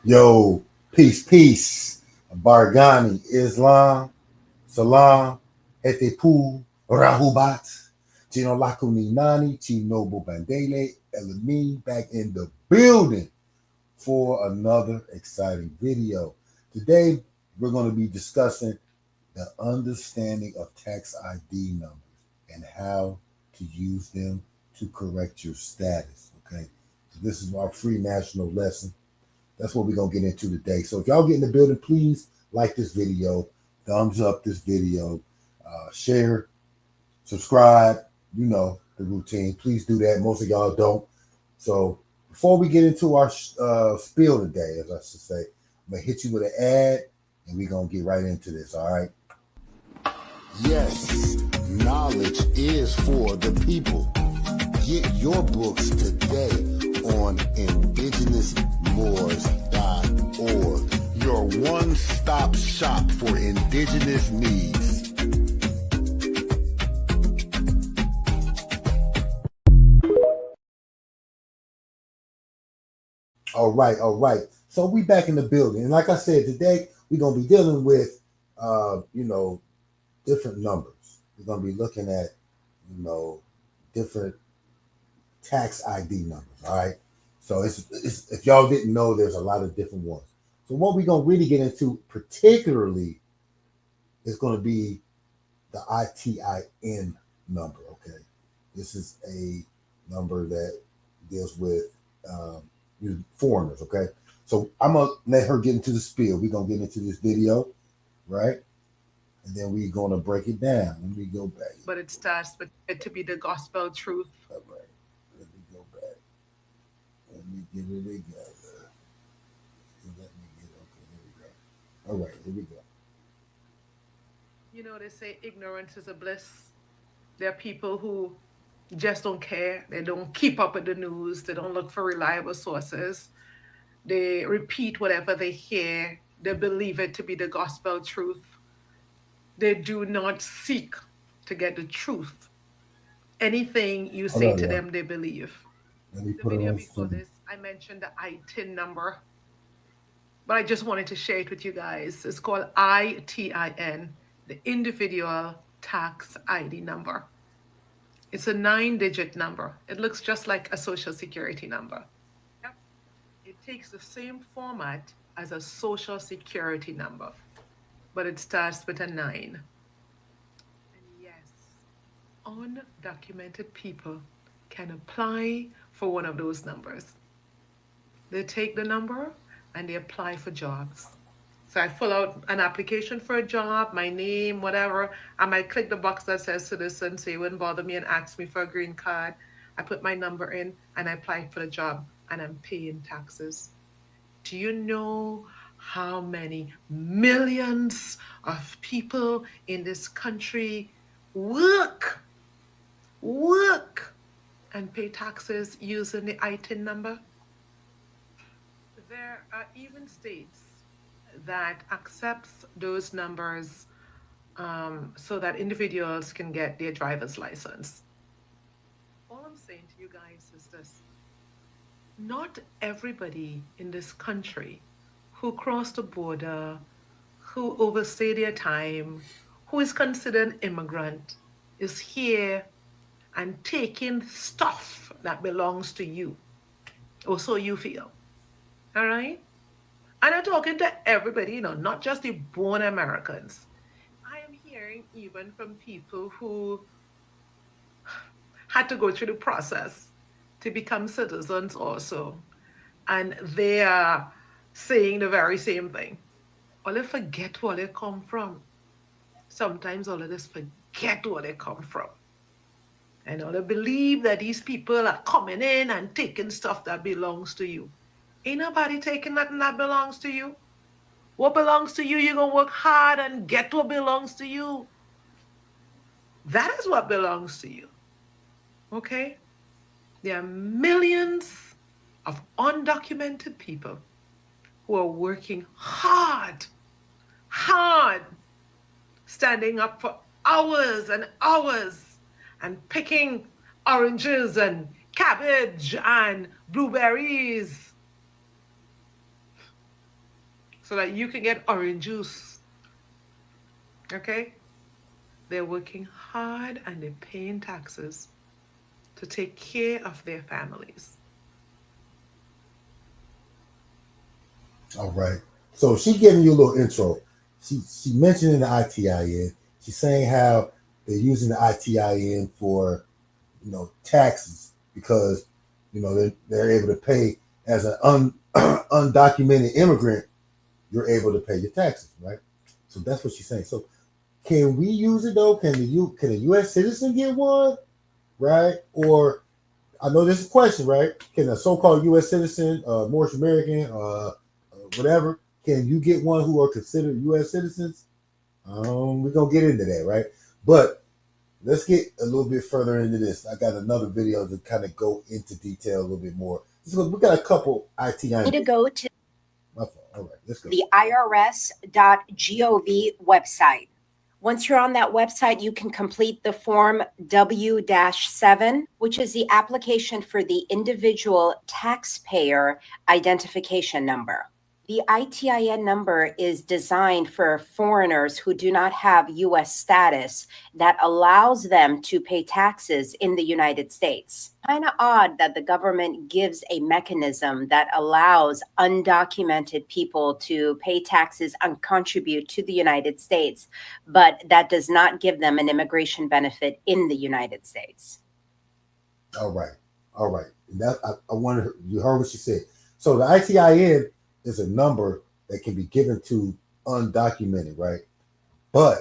Yo, peace, peace. Bargani, Islam, Salam, Hetepu, Rahubat, Chino Lakuni Nani, Chinobu Bandele, Elami, back in the building for another exciting video. Today, we're going to be discussing the understanding of tax ID numbers and how to use them to correct your status. Okay, so this is our free national lesson. That's what we're gonna get into today. So if y'all get in the building, please like this video, thumbs up this video, share, subscribe. You know the routine. Please do that. Most of y'all don't. So before we get into our spiel today, as I should say, I'm gonna hit you with an ad, and we're gonna get right into this. All right. Yes, knowledge is for the people. Get your books today on indigenousmoors.org, your one-stop shop for indigenous needs. All right, all right. So we back in the building, and like I said, today we're gonna be dealing with, different numbers. We're gonna be looking at, different tax ID numbers. All right. So it's if y'all didn't know, there's a lot of different ones. So what we're gonna really get into particularly is gonna be the ITIN number. Okay. This is a number that deals with foreigners. Okay. So I'm gonna let her get into the spiel. We're gonna get into this video, right? And then we're gonna break it down. Let me go back. But it starts with it to be the gospel truth. All right. Let me go back. Let me get it together. Let me get okay. There we go. All right, here we go. You know, they say ignorance is a bliss. There are people who just don't care. They don't keep up with the news. They don't look for reliable sources. They repeat whatever they hear. They believe it to be the gospel truth. They do not seek to get the truth. Anything you Hold say on, to y'all. them, they believe. Let me The put it video on before screen. this, I mentioned the ITIN number, but I just wanted to share it with you guys. It's called ITIN, the individual tax ID number. It's a 9-digit number. It looks just like a social security number. Yep. It takes the same format as a social security number, but it starts with a 9. And yes, undocumented people can apply for one of those numbers. They take the number and they apply for jobs. So I fill out an application for a job, my name, whatever. I might click the box that says citizen, so it wouldn't bother me and ask me for a green card. I put my number in and I apply for the job and I'm paying taxes. Do you know how many millions of people in this country work and pay taxes using the ITIN number? There are even states that accepts those numbers so that individuals can get their driver's license. All I'm saying to you guys is this: not everybody in this country who cross the border, who overstay their time, who is considered an immigrant, is here and taking stuff that belongs to you, or so you feel. All right? And I'm talking to everybody, not just the born Americans. I am hearing even from people who had to go through the process to become citizens also. And they are saying the very same thing. All they forget where they come from. Sometimes all of us forget where they come from. And all they believe that these people are coming in and taking stuff that belongs to you. Ain't nobody taking nothing that belongs to you. What belongs to you, you're going to work hard and get what belongs to you. That is what belongs to you. Okay? There are millions of undocumented people who are working hard, standing up for hours and hours and picking oranges and cabbage and blueberries. so that you can get orange juice. Okay? They're working hard and they're paying taxes to take care of their families. All right. So she giving you a little intro. She mentioned in the ITIN. She's saying how they're using the ITIN for taxes because they're able to pay as an undocumented immigrant. You're able to pay your taxes, right? So that's what she's saying. So can we use it though? Can a U.S. citizen get one, right? Or I know this is a question, right? Can a so-called U.S. citizen, Moorish American, whatever, can you get one who are considered U.S. citizens? We're gonna get into that, right? But let's get a little bit further into this. I got another video to kind of go into detail a little bit more. So we got a couple ITI. Need to go to My fault. All right, let's go. the irs.gov website. Once you're on that website, you can complete the form W-7, which is the application for the individual taxpayer identification number. The ITIN number is designed for foreigners who do not have U.S. status that allows them to pay taxes in the United States. Kind of odd that the government gives a mechanism that allows undocumented people to pay taxes and contribute to the United States, but that does not give them an immigration benefit in the United States. All right, all right. That I wanted you heard what she said. So the ITIN is a number that can be given to undocumented, right? But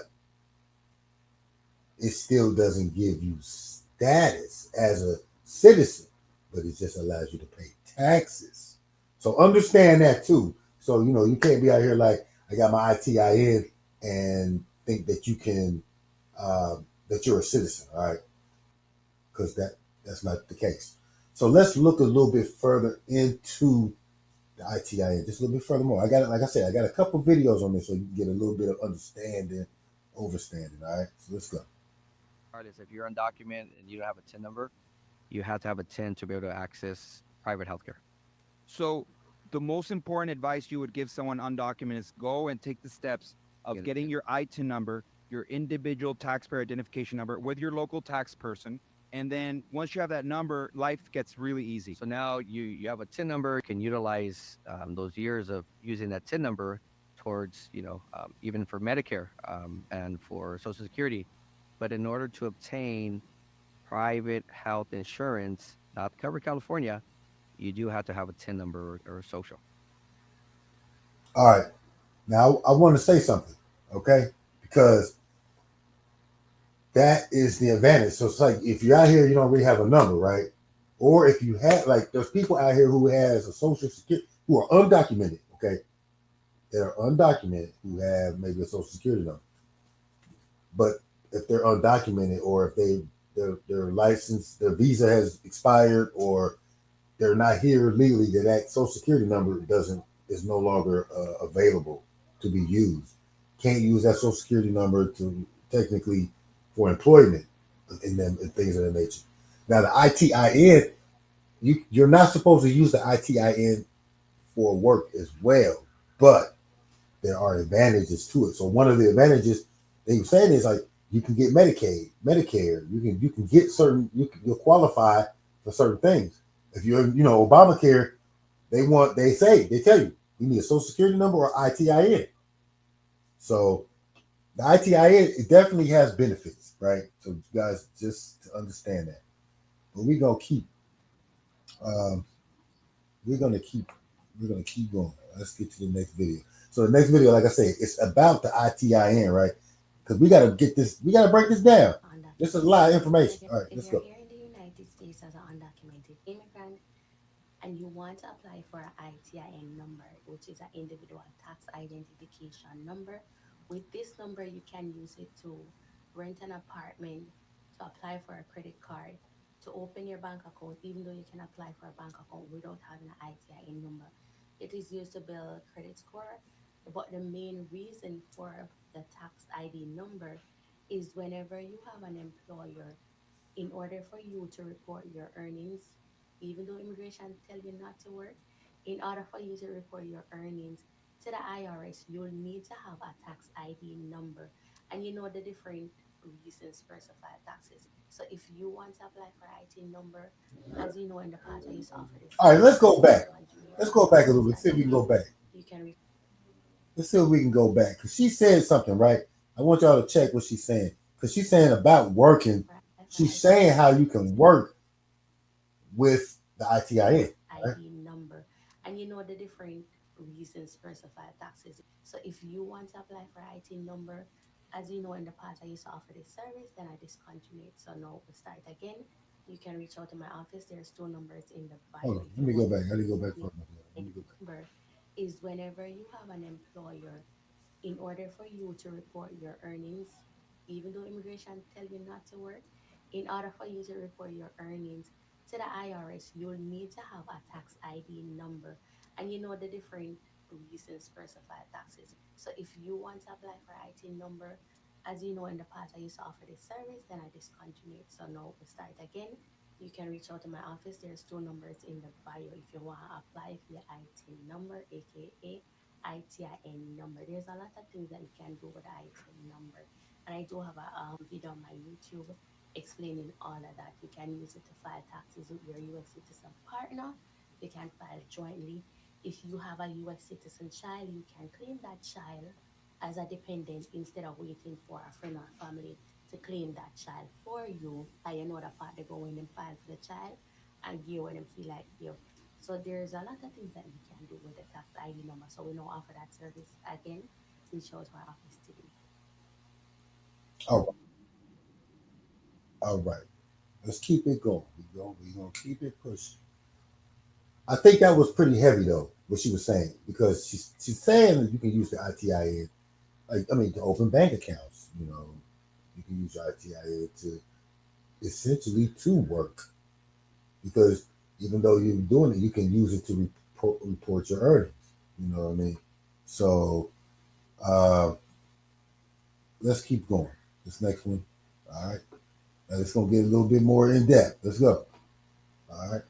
it still doesn't give you status as a citizen, but it just allows you to pay taxes. So understand that too. So you can't be out here like I got my ITIN and think that you can that you're a citizen, all right? Because that's not the case. So let's look a little bit further into the ITIN, just a little bit further more. I got it, like I said, I got a couple videos on this so you can get a little bit of understanding, overstanding. All right, so let's go. Regardless, if you're undocumented and you don't have a TIN number, you have to have a TIN to be able to access private healthcare. So the most important advice you would give someone undocumented is go and take the steps of getting your ITIN number, your individual taxpayer identification number with your local tax person. And then once you have that number, life gets really easy. So now you have a TIN number, you can utilize those years of using that TIN number towards, even for Medicare and for Social Security. But in order to obtain private health insurance, not cover California, you do have to have a TIN number or social. All right, now I want to say something, okay? Because that is the advantage. So it's like if you're out here, you don't really have a number, right? Or if you have, like, there's people out here who has a social security who are undocumented, okay? They're undocumented who have maybe a social security number, but if they're undocumented or if their license, their visa has expired, or they're not here legally, that social security number is no longer available to be used. Can't use that social security number to technically for employment in them and things of that nature. Now the ITIN, you're not supposed to use the ITIN for work as well, but there are advantages to it. So one of the advantages they were saying is like you can get Medicaid, Medicare. You can get certain you'll qualify for certain things. If you're Obamacare, they tell you need a social security number or ITIN. So the ITIN it definitely has benefits, right? So you guys just to understand that. But um, we're gonna keep we're gonna keep going. Let's get to the next video. So the next video, like I say, it's about the ITIN, right? Because we gotta break this down. This is a lot of information. All right, let's go. If you're here in the United States as an undocumented immigrant and you want to apply for an ITIN number, which is an individual tax identification number, with this number you can use it to rent an apartment, to apply for a credit card, to open your bank account, even though you can apply for a bank account without having an ITIN number. It is used to build credit score, but the main reason for the tax ID number is whenever you have an employer, in order for you to report your earnings, even though immigration tell you not to work, in order for you to report your earnings to the IRS, you'll need to have a tax ID number, and you know the different reasons first to file taxes. So if you want to apply for ITIN number, as you know in the past, I used to offer this All right, let's service go and I back. discontinued. Let's So go now back a we little bit. start See if we can go again. back. You can Let's see if we can go back. Because she said something, right? I want y'all to check what she's saying. Because she's saying about working. apply for She's ITIN saying how number. you can work with the ITIN. Tax Right? ID number, and you know the different reasons first to file taxes. So if you want to apply for ITIN number, as you know in the past, I used to offer this service, then I discontinued. So now we start again. You can reach out to my office. There's two numbers in the bio Hold on. if Let you me go want. back. I need to go back for a minute. Let me go back. Number is whenever you have an employer, in order for you to report your earnings, even though immigration tell you not to work, in order for you to report your earnings to the IRS, you'll need to have a tax ID number. And you know the different reasons first to file taxes. So if you want to apply for ITIN number, as you know in the past, I used to offer this service, then I discontinued. So now we start again. You can reach out to my office. There's two numbers in the bio if you want to apply for your ITIN number, aka ITIN number. There's a lot of things that you can do with the ITIN number. And I do have a video on my YouTube explaining all of that. You can use it to file taxes with your US citizen partner. You can file jointly. If you have a US citizen child, you can claim that child as a dependent instead of waiting for a friend or family to claim that child for you. I know the part they go in and file for the child and give when them feel like give. So there's a lot of things that you can do with the tax ID number. So we now offer that service again. Reach out to our office today. All right. All right. Let's keep it going. We're gonna keep it pushing. I think that was pretty heavy though, what she was saying, because she's saying that you can use the ITIN, like I mean, to open bank accounts. You know, you can use your ITIN to essentially to work, because even though you're doing it, you can use it to report your earnings. You know what I mean? So uh, let's keep going. This next one, all right. Now it's gonna get a little bit more in depth. Let's go. All right.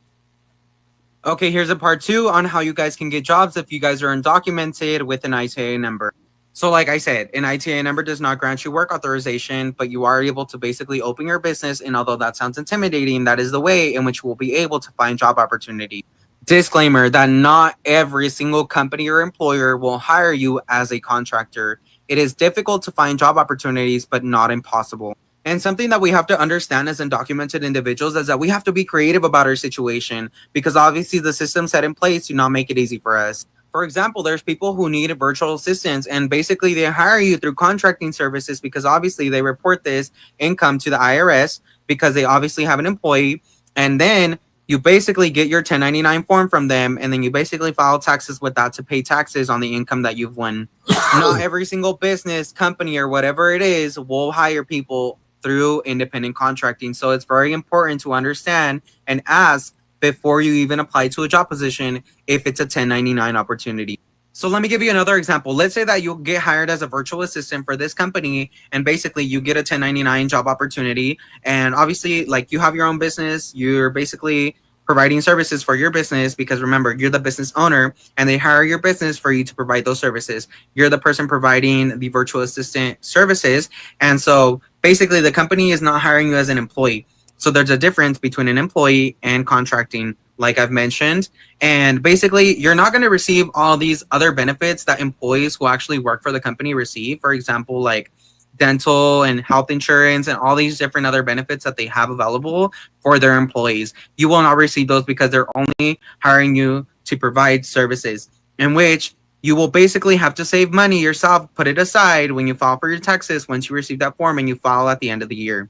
Okay, here's a part 2 on how you guys can get jobs if you guys are undocumented with an ITA number. So like I said, an ITA number does not grant you work authorization, but you are able to basically open your business. And although that sounds intimidating, that is the way in which you will be able to find job opportunities. Disclaimer that not every single company or employer will hire you as a contractor. It is difficult to find job opportunities, but not impossible. And something that we have to understand as undocumented individuals is that we have to be creative about our situation, because obviously the systems set in place do not make it easy for us. For example, there's people who need virtual assistants, and basically they hire you through contracting services because obviously they report this income to the IRS because they obviously have an employee. And then you basically get your 1099 form from them, and then you basically file taxes with that to pay taxes on the income that you've won. Not every single business, company, or whatever it is will hire people through independent contracting. So it's very important to understand and ask before you even apply to a job position if it's a 1099 opportunity. So let me give you another example. Let's say that you get hired as a virtual assistant for this company, and basically you get a 1099 job opportunity. And obviously, like, you have your own business, you're basically providing services for your business, because remember, you're the business owner and they hire your business for you to provide those services. You're the person providing the virtual assistant services. And so basically the company is not hiring you as an employee. So there's a difference between an employee and contracting, like I've mentioned. And basically, you're not going to receive all these other benefits that employees who actually work for the company receive. For example, like dental and health insurance and all these different other benefits that they have available for their employees. You will not receive those because they're only hiring you to provide services, in which you will basically have to save money yourself, put it aside when you file for your taxes once you receive that form and you file at the end of the year.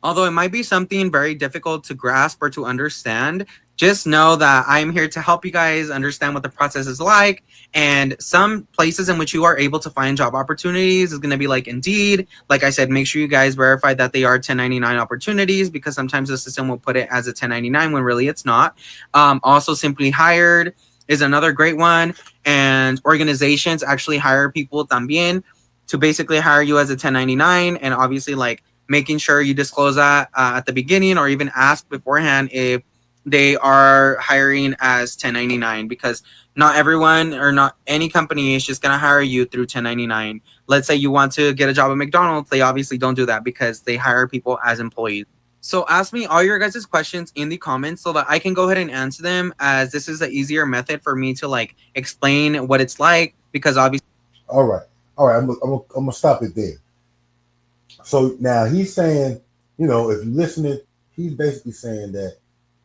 Although it might be something very difficult to grasp or to understand, just know that I'm here to help you guys understand what the process is like. And some places in which you are able to find job opportunities is going to be like Indeed. Like I said, make sure you guys verify that they are 1099 opportunities, because sometimes the system will put it as a 1099 when really it's not. Also, Simply Hired is another great one. And organizations actually hire people también to basically hire you as a 1099. And obviously, like, making sure you disclose that at the beginning, or even ask beforehand if they are hiring as 1099, because Not everyone or not any company is just gonna hire you through 1099. Let's say you want to get a job at McDonald's, they obviously don't do that because they hire people as employees. So ask me all your guys' questions in the comments so that I can go ahead and answer them, as this is the easier method for me to like explain what it's like, because obviously. All right. All right. I'm gonna stop it there. So now he's saying, if you're listening, he's basically saying that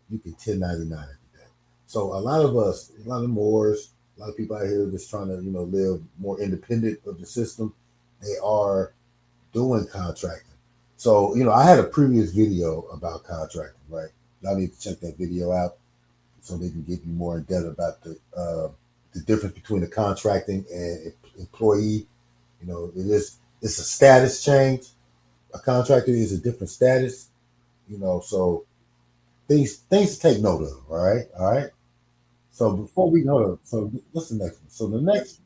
you can 1099 every day. So a lot of us, a lot of Moors, a lot of people out here just trying to, live more independent of the system. They are doing contracting. So, I had a previous video about contracting, right? Y'all need to check that video out so they can get you more in depth about the difference between the contracting and employee. It's a status change. A contractor is a different status, so things to take note of. All right. So before we go, so what's the next one? So the next,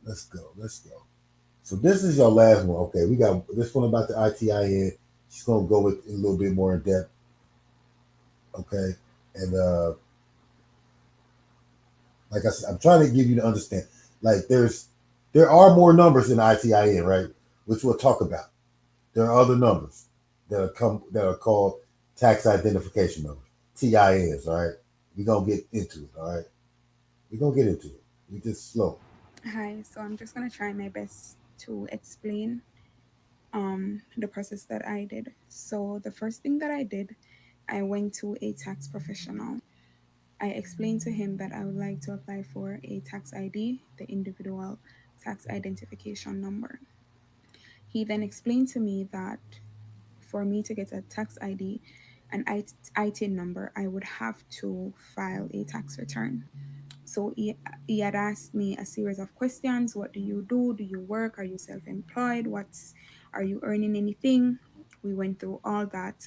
let's go. So this is your last one. Okay, we got this one about the ITIN. She's gonna go with a little bit more in depth. Okay, and like I said, I'm trying to give you to understand. Like there are more numbers in ITIN, right? Which we'll talk about. There are other numbers that are called tax identification numbers, TINs. All right, we're gonna get into it. All right, we're gonna get into it. We just slow. Hi, so I'm just gonna try my best to explain the process that I did. So the first thing that I did, I went to a tax professional. I explained to him that I would like to apply for a tax ID, the individual tax identification number. He then explained to me that for me to get a tax ID and ITIN number, I would have to file a tax return. So he had asked me a series of questions. What do you do? Do you work? Are you self-employed? Are you earning anything? We went through all that.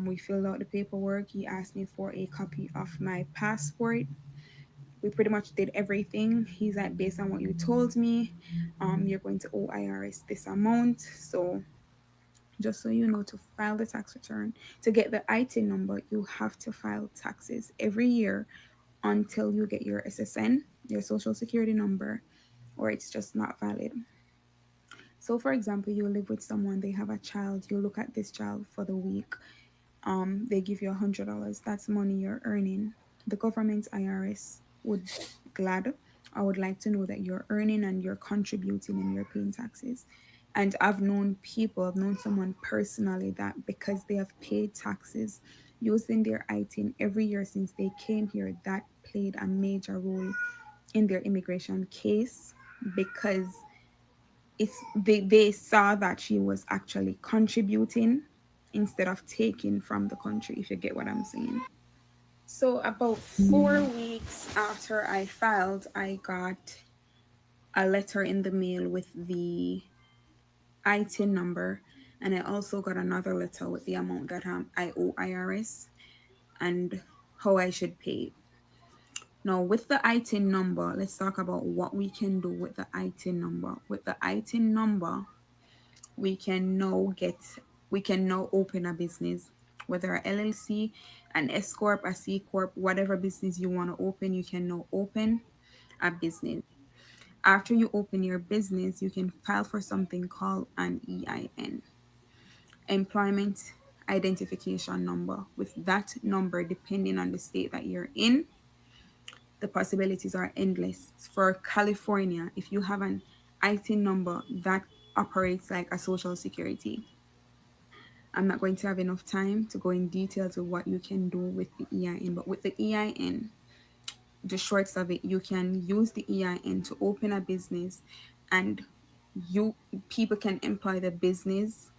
We filled out the paperwork. He asked me for a copy of my passport. We pretty much did everything. He's like, based on what you told me, you're going to owe IRS this amount. So just so you know, to file the tax return, to get the ITIN number, you have to file taxes every year until you get your SSN, your social security number, or it's just not valid. So, for example, you live with someone, they have a child, you look at this child for the week, they give you $100. That's money you're earning. The government IRS would glad I would like to know that you're earning and you're contributing and you're paying taxes. And I've known someone personally that because they have paid taxes using their ITIN every year since they came here, that played a major role in their immigration case because they saw that she was actually contributing instead of taking from the country, if you get what I'm saying. So about 4 weeks after I filed, I got a letter in the mail with the ITIN number, and I also got another letter with the amount that I owe IRS and how I should pay it. Now, with the ITIN number, let's talk about what we can do with the ITIN number. With the ITIN number, we can now open a business, whether a LLC, an S corp, a C corp, whatever business you want to open, you can now open a business. After you open your business, you can file for something called an EIN, employment identification number. With that number, depending on the state that you're in, the possibilities are endless. For California, if you have an ITIN number, that operates like a social security. I'm not going to have enough time to go in details of what you can do with the EIN, but with the EIN, the shorts of it, you can use the EIN to open a business, and people can employ the business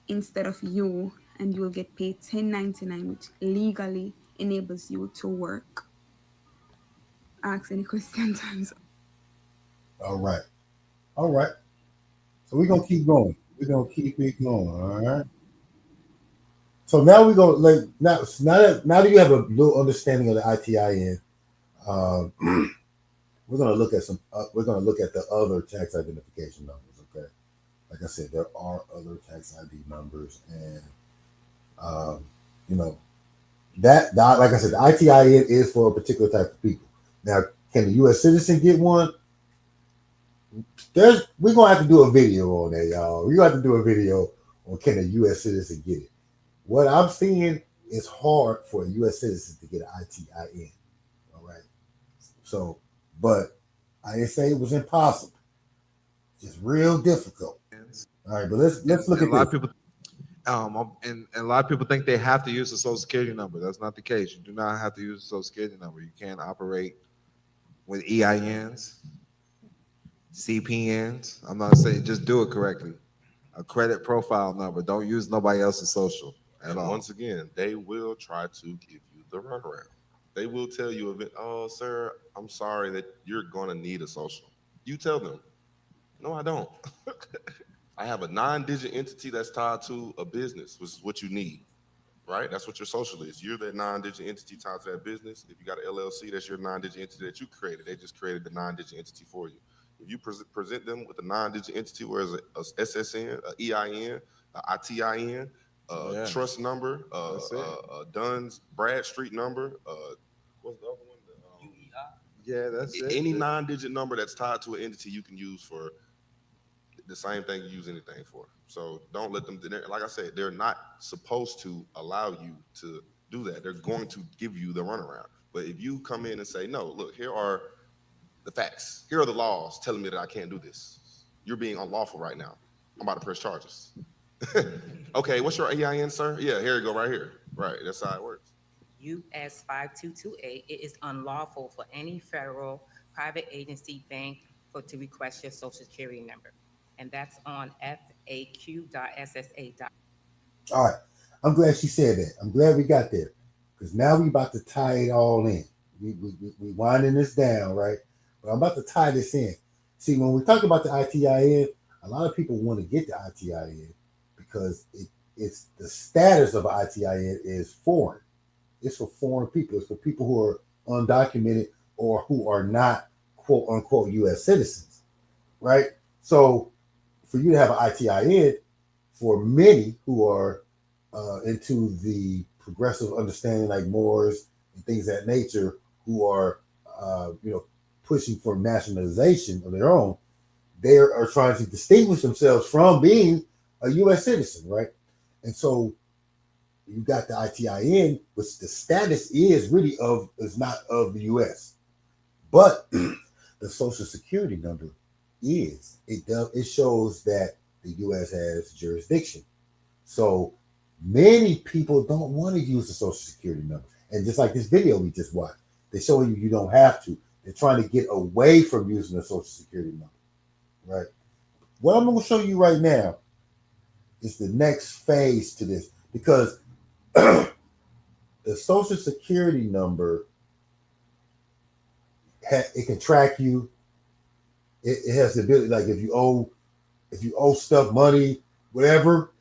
instead of you, and you'll get paid 1099, which legally enables you to work. Ask any questions. All right. All right. So we're gonna keep going. We're gonna keep it going. All right. So now we go like now that you have a little understanding of the ITIN, um, we're gonna look at some. We're gonna look at the other tax identification numbers. Okay. Like I said, there are other tax ID numbers, and um, you know that like I said, the ITIN is for a particular type of people. Now, can the U.S. citizen get one? We're gonna have to do a video on that, y'all. We're gonna have to do a video on can a U.S. citizen get it. What I'm seeing is hard for a U.S. citizen to get an ITIN. All right. So, but I didn't say it was impossible. It's just real difficult. All right, but let's look at a lot this. of people. And a lot of people think they have to use the Social Security number. That's not the case. You do not have to use the Social Security number. You can operate with EINs, CPNs. I'm not saying just do it correctly. A credit profile number. Don't use nobody else's social at And all. once again, they will try to give you the runaround. They will tell you, oh, sir, I'm sorry that you're going to need a social. You tell them, no, I don't. I have a 9-digit entity that's tied to a business, which is what you need, right? That's what your social is. You're that 9-digit entity tied to that business. If you got an LLC, that's your 9-digit entity that you created. They just created the 9-digit entity for you. If you present them with a 9-digit entity, whereas a SSN, a EIN, a ITIN, trust number, a Dunn's Bradstreet number, what's the other one? Yeah, that's it. Any 9-digit number that's tied to an entity you can use for the same thing you use anything for. So don't let them, like I said, they're not supposed to allow you to do that. They're going to give you the runaround. But if you come in and say, no, look, here are the facts. Here are the laws telling me that I can't do this. You're being unlawful right now. I'm about to press charges. Okay, what's your EIN, sir? Yeah, here you go, right here. Right, that's how it works. US 5228, it is unlawful for any federal, private agency, bank to request your social security number. And that's on faq.ssa. All right. I'm glad she said that. I'm glad we got there. Because now we about to tie it all in. We winding this down, right? But I'm about to tie this in. See, when we talk about the ITIN, a lot of people want to get the ITIN because it's the status of an ITIN is foreign. It's for foreign people. It's for people who are undocumented or who are not quote unquote U.S. citizens, right? So for you to have an ITIN, for many who are into the progressive understanding, like Moors and things of that nature, who are pushing for nationalization of their own, they are trying to distinguish themselves from being a U.S. citizen, right? And so you got the ITIN, which the status is really is not of the U.S., but the Social Security number is. It shows that the U.S. has jurisdiction. So many people don't want to use the Social Security number. And just like this video we just watched, they show you don't have to. They're trying to get away from using the Social Security number, right? What I'm going to show you right now is the next phase to this, because the Social Security number, it can track you. It has the ability, like if you owe stuff, money, whatever.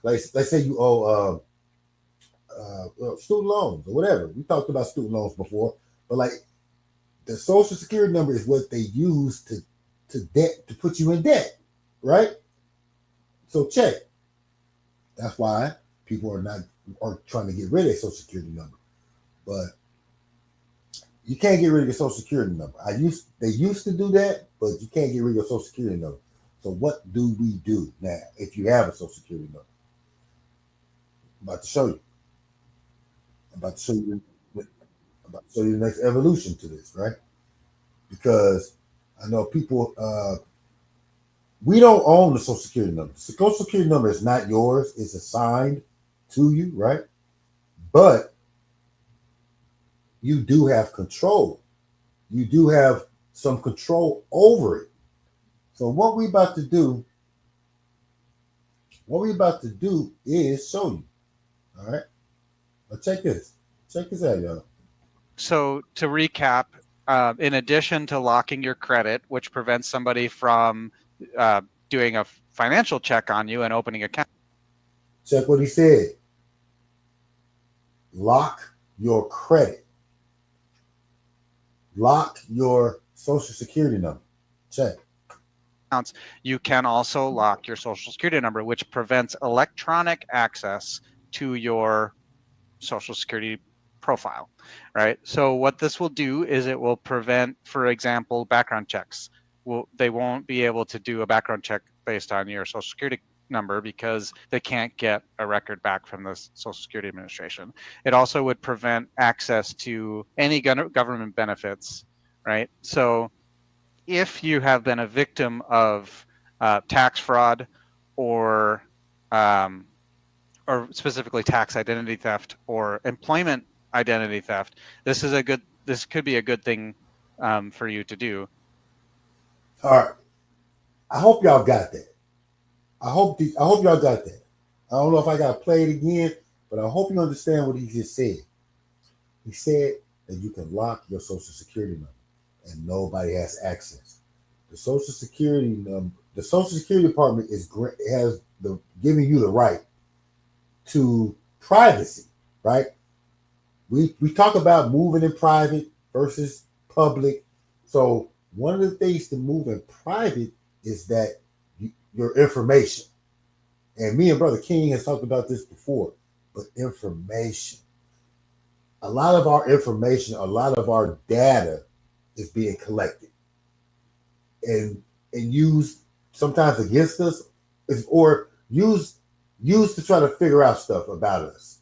like say you owe student loans or whatever. We talked about student loans before, but like the Social Security number is what they use to put you in debt, right? So check. That's why people are trying to get rid of their Social Security number, but you can't get rid of your Social Security number. They used to do that, but you can't get rid of your Social Security number. So what do we do now if you have a Social Security number? I'm about to show you. I'm about to show you the next evolution to this, right? Because I know people, we don't own the Social Security number. The Social Security number is not yours. It's assigned to you, right? But you do have control. You do have some control over it. So what we about to do is show you. All right. Now check this. Check this out, y'all. So to recap, in addition to locking your credit, which prevents somebody from doing a financial check on you and opening account. Check what he said. Lock your credit. Lock your Social Security number. Check. You can also lock your Social Security number, which prevents electronic access to your social security profile, right? So what this will do is it will prevent, for example, background checks. They won't be able to do a background check based on your social security number because they can't get a record back from the Social Security Administration. It also would prevent access to any government benefits, right? So if you have been a victim of tax fraud or specifically tax identity theft or employment identity theft, this could be a good thing for you to do. All right. I hope y'all got that. I hope y'all got that. I don't know if I got to play it again, but I hope you understand what he just said. He said that you can lock your social security number and nobody has access. The social security number, the Social Security Department has giving you the right to privacy, right? We talk about moving in private versus public. So one of the things to move in private is that your information. And me and Brother King has talked about this before, but information. A lot of our information, a lot of our data is being collected and used sometimes against us, or used to try to figure out stuff about us.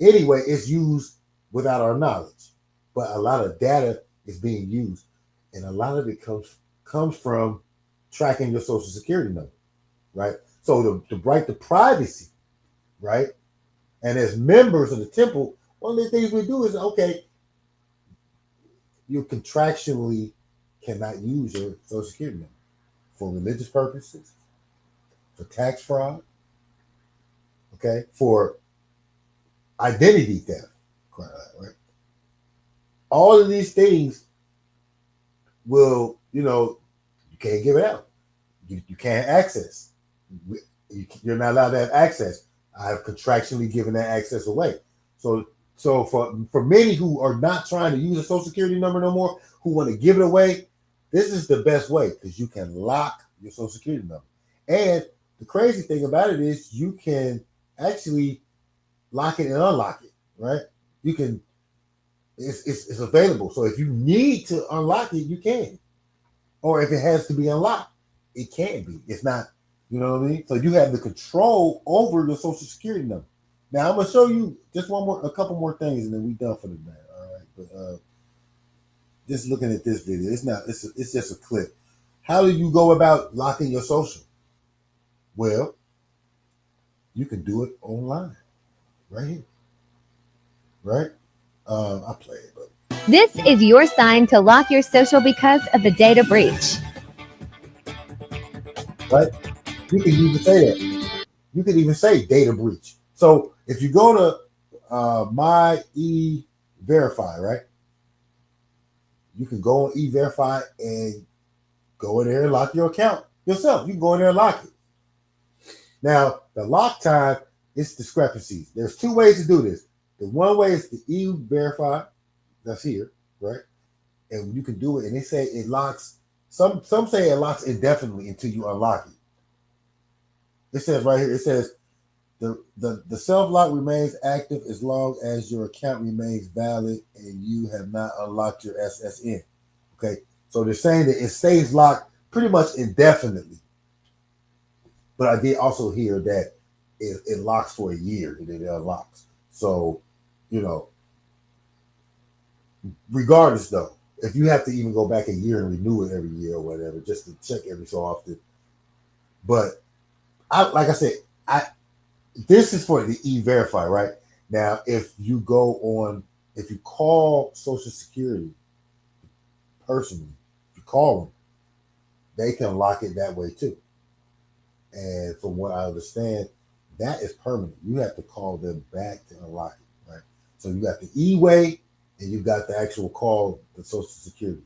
Anyway, it's used without our knowledge, but a lot of data is being used, and a lot of it comes from tracking your social security number, right? So the right to privacy, right? And as members of the temple, one of the things we do is, okay, you contractually cannot use your social security number for religious purposes, for tax fraud, okay, for identity theft, right? All of these things will, you can't give it out. You can't access. You're not allowed to have access. I have contractually given that access away. So for many who are not trying to use a social security number no more, who want to give it away, this is the best way because you can lock your social security number. And the crazy thing about it is you can actually lock it and unlock it, right? You can, it's available. So if you need to unlock it, you can. Or if it has to be unlocked, it can be. It's not, you know what I mean? So you have the control over your social security number. Now I'm gonna show you just a couple more things, and then we done for the day. All right, but just looking at this video, it's just a clip. How do you go about locking your social? Well, you can do it online, right here, right? I'll play it, but this is your sign to lock your social because of a data breach. Right? You can even say that. You can even say data breach. So if you go to my E-Verify, right? You can go on E-Verify and go in there and lock your account yourself. You can go in there and lock it. Now, the lock time is discrepancies. There's two ways to do this. The one way is the E-Verify, that's here, right? And you can do it, and they say it locks. Some say it locks indefinitely until you unlock it. It says right here, it says the self-lock remains active as long as your account remains valid and you have not unlocked your SSN. Okay, so they're saying that it stays locked pretty much indefinitely. But I did also hear that it locks for a year and then it unlocks. So, regardless though, if you have to even go back a year and renew it every year or whatever, just to check every so often. But like I said, this is for the E-Verify, right? Now, if you call Social Security personally, if you call them, they can lock it that way too. And from what I understand, that is permanent. You have to call them back to unlock it, right? So you got the E-way and you got the actual call the Social Security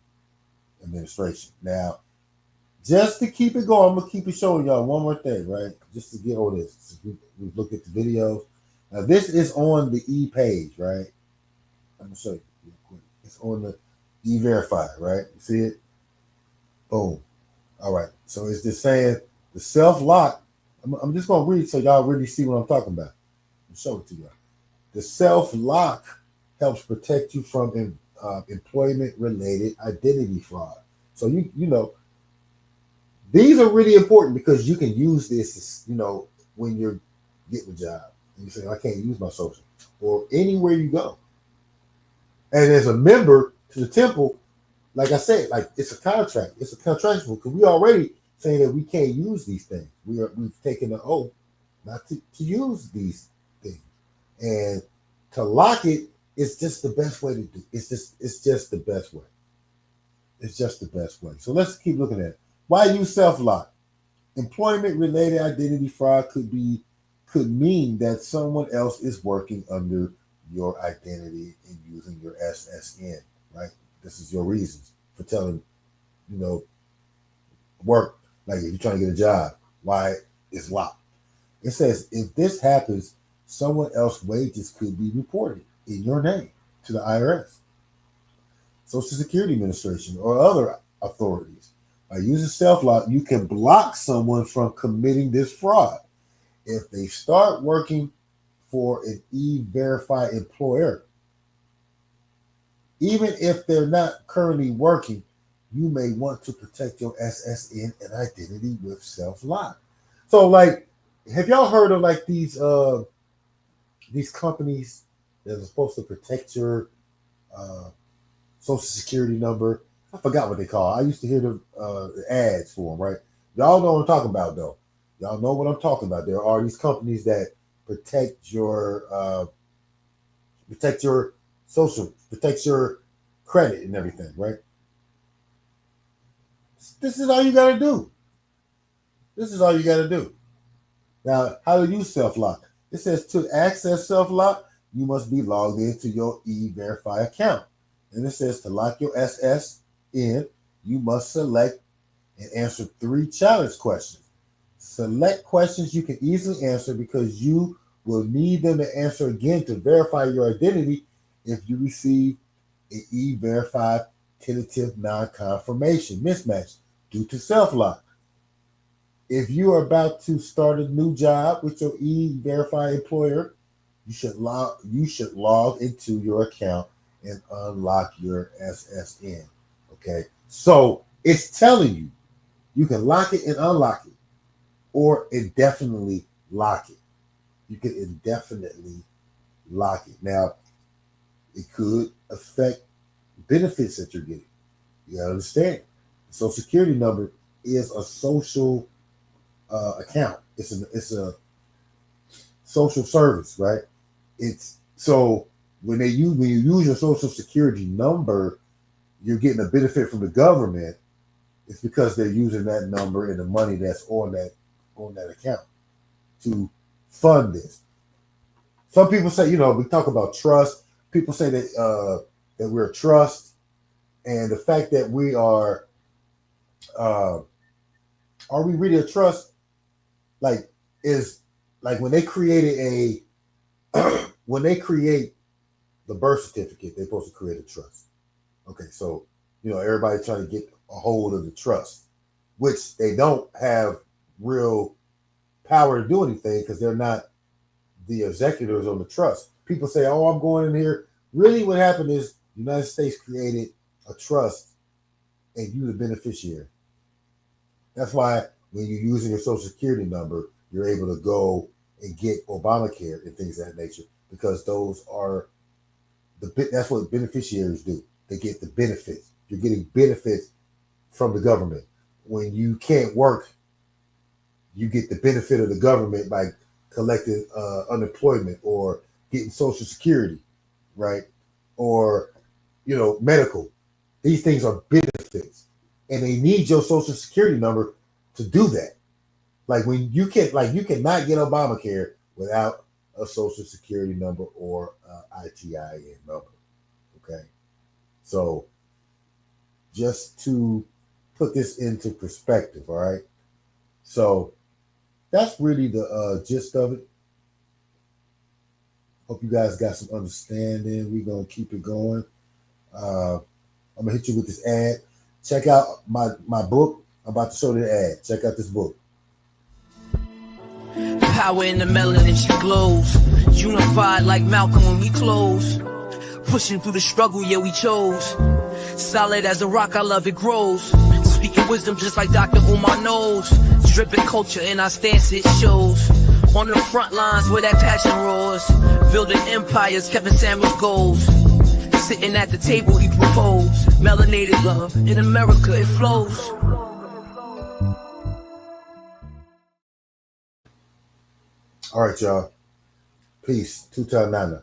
Administration. Now, just to keep it going, I'm gonna keep it showing y'all one more thing, right? Just to get all this. We've looked at the videos. Now, this is on the E page, right? I'm gonna show you real quick. It's on the E-Verify, right? You see it? Boom. All right. So it's just saying the self-lock. I'm just gonna read so y'all really see what I'm talking about. I'll show it to y'all. The self-lock helps protect you from employment-related identity fraud. So you know these are really important because you can use this, when you're getting a job and you say, I can't use my social, or anywhere you go. And as a member to the temple, like I said, like it's a contract, it's a contractual because we already saying that we can't use these things. We've taken an oath not to use these things, and to lock it is just the best way to do. It's just the best way. It's just the best way. So let's keep looking at it. Why use self-lock? Employment-related identity fraud could mean that someone else is working under your identity and using your SSN, right? This is your reasons for telling, work, like if you're trying to get a job, why it's locked. It says if this happens, someone else's wages could be reported in your name to the IRS, Social Security Administration, or other authorities. By using self-lock, you can block someone from committing this fraud. If they start working for an e-verified employer, even if they're not currently working, you may want to protect your SSN and identity with self-lock. So, like, have y'all heard of like these companies that are supposed to protect your Social Security number? I forgot what they call it. I used to hear the ads for them, right? Y'all know what I'm talking about, though. Y'all know what I'm talking about. There are these companies that protect your social, protect your credit and everything, right? This is all you got to do. This is all you got to do. Now, how to use self-lock? It says to access self-lock, you must be logged into your e-verify account. And it says to lock your SSN, you must select and answer 3 challenge questions. Select questions you can easily answer because you will need them to answer again to verify your identity if you receive an e-verified tentative non-confirmation mismatch due to self-lock. If you are about to start a new job with your e-verified employer, you should log into your account and unlock your SSN. Okay, so it's telling you you can lock it and unlock it, or indefinitely lock it. You can indefinitely lock it. Now, it could affect benefits that you're getting. You gotta understand, the Social Security number is a social account. It's a social service, right? It's so when you use your Social Security number, you're getting a benefit from the government. It's because they're using that number and the money that's on that account to fund this. Some people say, we talk about trust. People say that we're a trust, and the fact that we are we really a trust? Like, is like when they created when they create the birth certificate, they're supposed to create a trust. Okay, so everybody trying to get a hold of the trust, which they don't have real power to do anything because they're not the executors on the trust. People say, "Oh, I'm going in here." Really, what happened is the United States created a trust, and you the beneficiary. That's why when you're using your Social Security number, you're able to go and get Obamacare and things of that nature because those are that's what beneficiaries do. They get the benefits. You're getting benefits from the government. When you can't work, you get the benefit of the government by collecting unemployment or getting Social Security, right? Or, medical. These things are benefits, and they need your Social Security number to do that. Like when you cannot get Obamacare without a Social Security number or ITIN number. Okay, so just to put this into perspective, all right. So that's really the gist of it. Hope you guys got some understanding. We're gonna keep it going. I'm gonna hit you with this ad. Check out my book. I'm about to show you the ad. Check out this book. Power in the melanin, she glows. Unified like Malcolm when we close. Pushing through the struggle, yeah, we chose. Solid as a rock, I love it grows. Speaking wisdom just like Dr. Umar knows. Dripping culture in our stance, it shows. On the front lines where that passion roars. Building empires, Kevin Samuels goals. Sitting at the table, he proposed. Melanated love, in America it flows. All right, y'all. Peace. Tuta Nana.